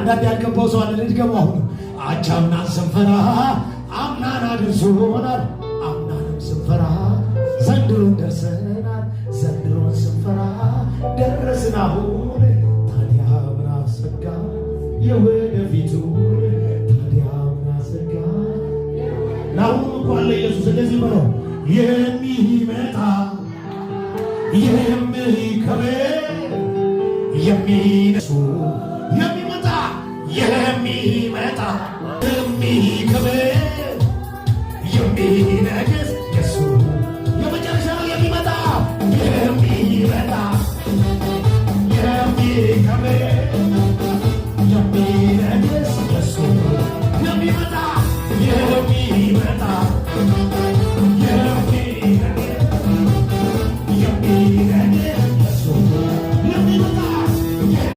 አንዳንድ ያልገባው ሰው አለ። ልድገመው አሁን አቻምናን ስንፈራ አምናን አድርሶናል። አምናንም ስንፈራ ዘንድሮን ደርሰናል። ዘንድሮን ስንፈራ ደረስን አሁን። ታዲያ ምን አሰጋ የወደፊቱ? ታዲያ ምን አሰጋ ለአሁኑ እንኳን ለኢየሱስ እንደዚህ ብሎ የሚመጣ የሚከብር የሚነሱ የሚመጣ የሚከብር የሚነግስ